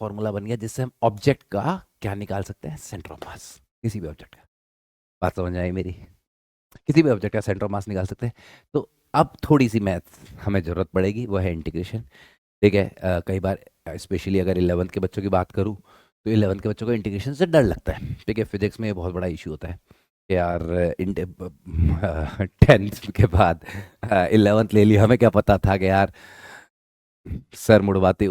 Formula बन गया जिससे हम ऑब्जेक्ट का क्या निकाल सकते हैं, सेंटर ऑफ मास, किसी भी ऑब्जेक्ट का। बात समझ में आई मेरी? किसी भी ऑब्जेक्ट का सेंटर ऑफ मास निकाल सकते हैं। तो अब थोड़ी सी मैथ हमें ज़रूरत पड़ेगी, वो है इंटीग्रेशन। ठीक है, कई बार स्पेशली अगर 11th के बच्चों की बात करूँ तो 11th के बच्चों को इंटीग्रेशन से डर लगता है। ठीक है, फिजिक्स में ये बहुत बड़ा इशू होता है कि यार 10th के बाद 11th ले ली, हमें क्या पता था कि यार सर मुड़वाते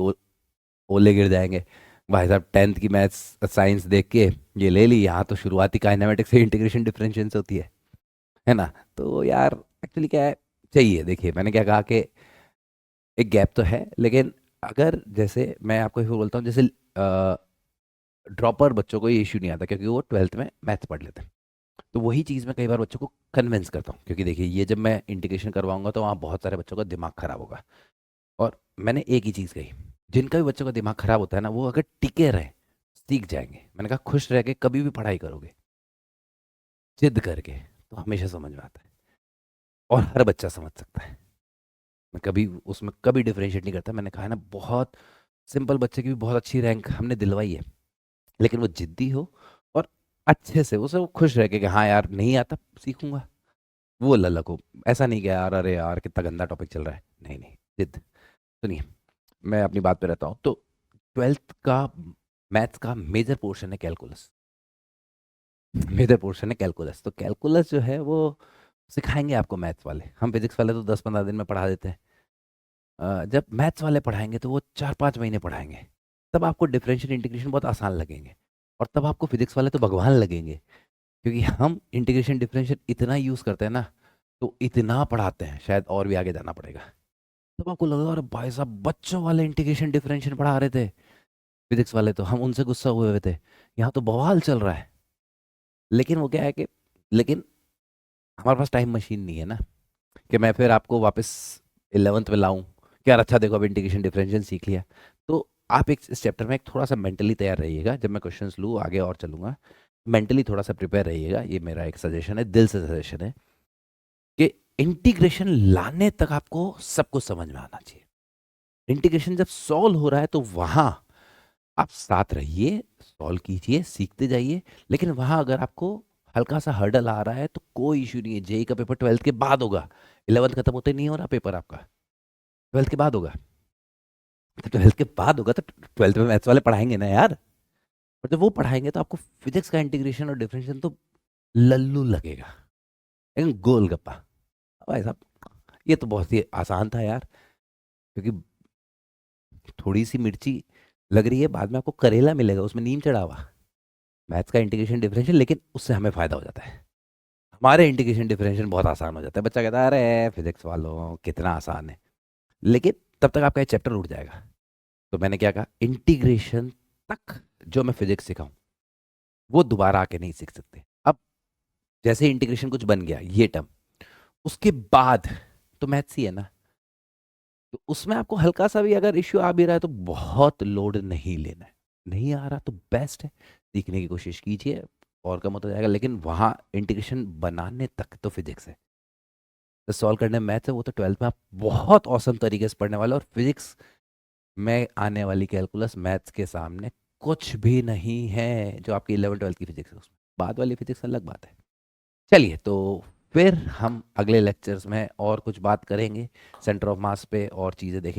ओले गिर जाएंगे। भाई साहब 10th की मैथ्स साइंस देख के ये ले ली, यहाँ तो शुरुआती काइनेमेटिक्स से इंटीग्रेशन डिफरेंशिएशन होती है ना। तो यार एक्चुअली क्या है, चाहिए, देखिए मैंने क्या कहा कि एक गैप तो है, लेकिन अगर जैसे मैं आपको फिर बोलता हूँ, जैसे ड्रॉपर बच्चों को ये इश्यू नहीं आता क्योंकि वो 12th में मैथ्स पढ़ लेते हैं। तो वही चीज़ मैं कई बार बच्चों को कन्विंस करता हूँ, क्योंकि देखिए ये जब मैं इंटीग्रेशन करवाऊंगा तो वहाँ बहुत सारे बच्चों का दिमाग खराब होगा। और मैंने एक ही चीज़ कही, जिनका भी बच्चों का दिमाग खराब होता है ना, वो अगर टिके रहे सीख जाएंगे। मैंने कहा खुश रह के कभी भी पढ़ाई करोगे जिद करके तो हमेशा समझ में आता है, और हर बच्चा समझ सकता है। मैं कभी उसमें कभी डिफरेंशिएट नहीं करता। मैंने कहा है ना, बहुत सिंपल बच्चे की भी बहुत अच्छी रैंक हमने दिलवाई है, लेकिन वो जिद्दी हो और अच्छे से उसे वो खुश रह के कि हाँ यार नहीं आता सीखूंगा, वो ललक हो। ऐसा नहीं कि यार अरे यार कितना गंदा टॉपिक चल रहा है, नहीं नहीं, जिद। सुनिए, मैं अपनी बात पे रहता हूँ। तो 12th का मैथ्स का मेजर पोर्शन है कैलकुलस। मेजर पोर्शन है कैलकुलस। तो कैलकुलस जो है वो सिखाएंगे आपको मैथ्स वाले, हम फिजिक्स वाले तो 10-15 दिन में पढ़ा देते हैं। जब मैथ्स वाले पढ़ाएंगे तो वो 4-5 महीने पढ़ाएंगे। तब आपको डिफरेंशियल इंटीग्रेशन बहुत आसान लगेंगे, और तब आपको फिजिक्स वाले तो भगवान लगेंगे, क्योंकि हम इंटीग्रेशन डिफरेंशियल इतना यूज़ करते हैं ना, तो इतना पढ़ाते हैं, शायद और भी आगे जाना पड़ेगा। तब आपको लगेगा अरे भाई साहब बच्चों वाले इंटीग्रेशन डिफरेंशियल पढ़ा रहे थे फिजिक्स वाले, तो हम उनसे गुस्सा हुए हुए थे, यहाँ तो बवाल चल रहा है। लेकिन वो क्या है कि, लेकिन हमारे पास टाइम मशीन नहीं है ना, कि मैं फिर आपको वापस 11th में लाऊं कि यार अच्छा देखो अब इंटीग्रेशन डिफरेंशियल सीख लिया। तो आप एक इस चैप्टर में एक थोड़ा सा मेंटली तैयार रहिएगा, जब मैं क्वेश्चंस लूँ आगे और चलूंगा, मेंटली थोड़ा सा प्रिपेयर रहिएगा। ये मेरा एक सजेशन है, दिल से सजेशन है कि इंटीग्रेशन लाने तक आपको सब कुछ समझ में आना चाहिए। इंटीग्रेशन जब सॉल्व हो रहा है तो वहां आप साथ रहिए, सॉल्व कीजिए, सीखते जाइए। लेकिन वहां अगर आपको हल्का सा हर्डल आ रहा है तो कोई इशू नहीं है, जेई का पेपर 12th के बाद होगा। 11th खत्म होते नहीं हो रहा पेपर आपका, 12th के बाद होगा। तो 12th के बाद होगा तो 12th में मैथ्स वाले पढ़ाएंगे ना यार। और जब वो पढ़ाएंगे तो आपको फिजिक्स का इंटीग्रेशन और डिफरेंशिएशन तो लल्लू लगेगा, लेकिन गोलगप्पा भाई साहब ये तो बहुत ही आसान था यार, क्योंकि थोड़ी सी मिर्ची लग रही है, बाद में आपको करेला मिलेगा उसमें नीम चढ़ा हुआ। मैथ्स का इंटीग्रेशन डिफरेंशियल, लेकिन उससे हमें फायदा हो जाता है, हमारे इंटीग्रेशन डिफरेंशियल बहुत आसान हो जाता है। बच्चा कहता है अरे फिजिक्स वालों कितना आसान है, लेकिन तब तक आपका ये चैप्टर उठ जाएगा। तो मैंने क्या कहा, इंटीग्रेशन तक जो मैं फिजिक्स सिखाऊं वो दोबारा आके नहीं सीख सकते। अब जैसे इंटीग्रेशन कुछ बन गया ये टर्म, उसके बाद तो मैथ्स ही है ना। तो उसमें आपको हल्का सा भी अगर इश्यू आ भी रहा है तो बहुत लोड नहीं लेना है। नहीं आ रहा तो बेस्ट है, सीखने की कोशिश कीजिए, और कम होता जाएगा। लेकिन वहाँ इंटीग्रेशन बनाने तक तो फिजिक्स है, तो सॉल्व करने में मैथ्स है, वो तो 12th में आप बहुत औसम तरीके से पढ़ने वाले। और फिजिक्स में आने वाली कैलकुलस मैथ्स के सामने कुछ भी नहीं है, जो आपकी 11th 12th की फिजिक्स है उसमें। बाद वाली फिजिक्स अलग बात है। चलिए, तो फिर हम अगले लेक्चर्स में और कुछ बात करेंगे सेंटर ऑफ मास पे और चीज़ें देखेंगे।